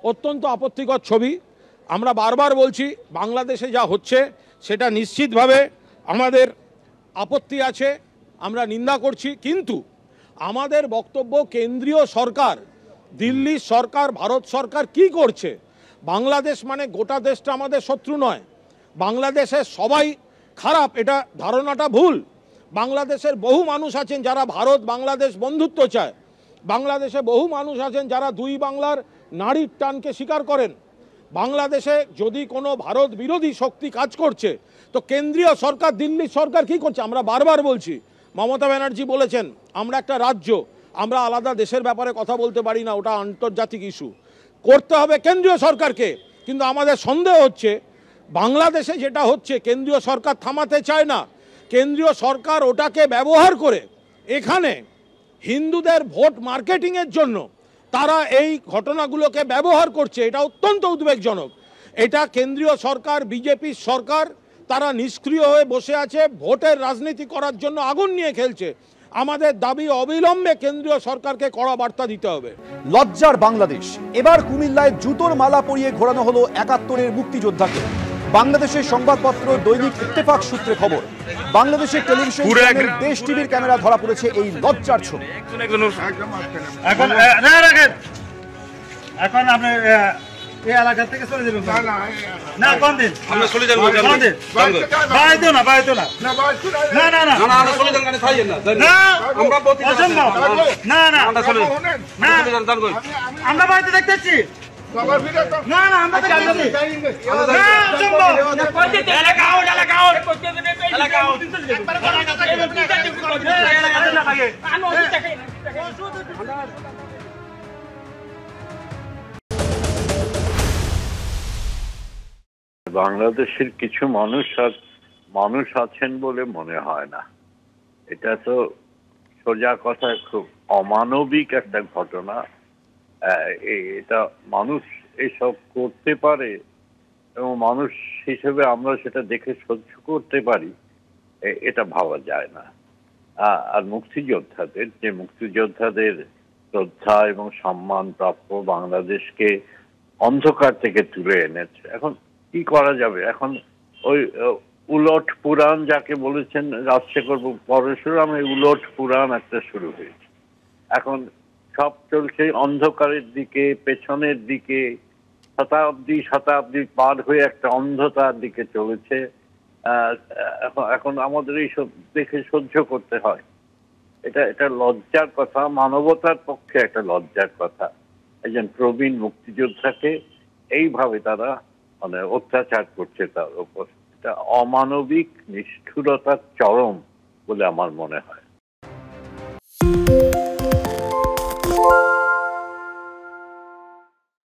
অত্যন্ত আপত্তিকর ছবি। আমরা বারবার বলছি বাংলাদেশে যা হচ্ছে সেটা নিশ্চিতভাবে আমাদের আপত্তি আছে, আমরা নিন্দা করছি। কিন্তু আমাদের বক্তব্য কেন্দ্রীয় সরকার, দিল্লির সরকার, ভারত সরকার কি করছে? বাংলাদেশ মানে গোটা দেশটা আমাদের শত্রু নয়। বাংলাদেশের সবাই খারাপ, এটা ধারণাটা ভুল। বাংলাদেশের বহু মানুষ আছেন যারা ভারত বাংলাদেশ বন্ধুত্ব চায়। বাংলাদেশে বহু মানুষ আছেন যারা দুই বাংলার নারীর টানকে স্বীকার করেন। বাংলাদেশে যদি কোনো ভারত বিরোধী শক্তি কাজ করছে তো কেন্দ্রীয় সরকার, দিল্লির সরকার কি করছে? আমরা বারবার বলছি, মমতা ব্যানার্জি বলেছেন আমরা একটা রাজ্য, আমরা আলাদা দেশের ব্যাপারে কথা বলতে পারি না, ওটা আন্তর্জাতিক ইস্যু, করতে হবে কেন্দ্রীয় সরকারকে। কিন্তু আমাদের সন্দেহ হচ্ছে বাংলাদেশে যেটা হচ্ছে কেন্দ্রীয় সরকার থামাতে চায় না। কেন্দ্রীয় সরকার ওটাকে ব্যবহার করে এখানে হিন্দুদের ভোট মার্কেটিংয়ের জন্য তারা এই ঘটনাগুলোকে ব্যবহার করছে। এটা অত্যন্ত উদ্বেগজনক। এটা কেন্দ্রীয় সরকার, বিজেপির সরকার, তারা নিষ্ক্রিয় হয়ে বসে আছে, ভোটের রাজনীতি করার জন্য আগুন নিয়ে খেলছে। আমাদের দাবি অবিলম্বে কেন্দ্রীয় সরকারকে কড়া বার্তা দিতে হবে। লজ্জার বাংলাদেশ। এবার কুমিল্লায় জুতোর মালা পরিয়ে ঘোরানো হলো ৭১-এর মুক্তিযোদ্ধাকে। বাংলাদেশের সংবাদপত্র দৈনিক ইত্তেফাক সূত্রে খবর, বাংলাদেশের টেলিভিশন চ্যানেল দেশ টিভির ক্যামেরা ধরা পড়েছে এই লজ্জার ছবি। এখন আপনি এই এলাকা থেকে চলে যাবেন না? কোন দিন আমরা চলে যাব? কোন দিন বাইতো না, বাইতো না, না না না না, আমরা চলে যান, গানে থাইয়েন না, না আমরা বলতে না না, আমরা চলে না, আমরা বাইতে দেখতেছি না না, আমরা চাই না, না সম্ভব এলাকা আউট, এলাকা আউট, এলাকা আউট, বাংলাদেশের কিছু মানুষ আছেন বলে মনে হয় না। এটা তো সোজা কথা, খুব অমানবিক একটা ঘটনা। এটা মানুষ এসব করতে পারে এবং মানুষ হিসেবে আমরা সেটা দেখে সহ্য করতে পারি, এটা ভাবা যায় না। আর মুক্তিযোদ্ধাদের শ্রদ্ধা এবং সম্মান প্রাপ্য, বাংলাদেশকে অন্ধকার থেকে তুলে এনেছে। এখন কি করা যাবে? এখন ওই উলট পুরাণ যাকে বলেছেন রাজশেখর পরশুরাম, এই উলট পুরাণ একটা শুরু হয়েছে। এখন সব চলছে অন্ধকারের দিকে, পেছনের দিকে, শতাব্দী পার হয়ে একটা অন্ধতার দিকে চলেছে। এখন আমাদের এইসব দেখে সহ্য করতে হয়। এটা লজ্জার কথা, মানবতার পক্ষে একটা লজ্জার কথা। একজন প্রবীণ মুক্তিযোদ্ধাকে এইভাবে তারা মানে অত্যাচার করছে তার উপর। এটা অমানবিক নিষ্ঠুরতার চরম বলে আমার মনে হয়।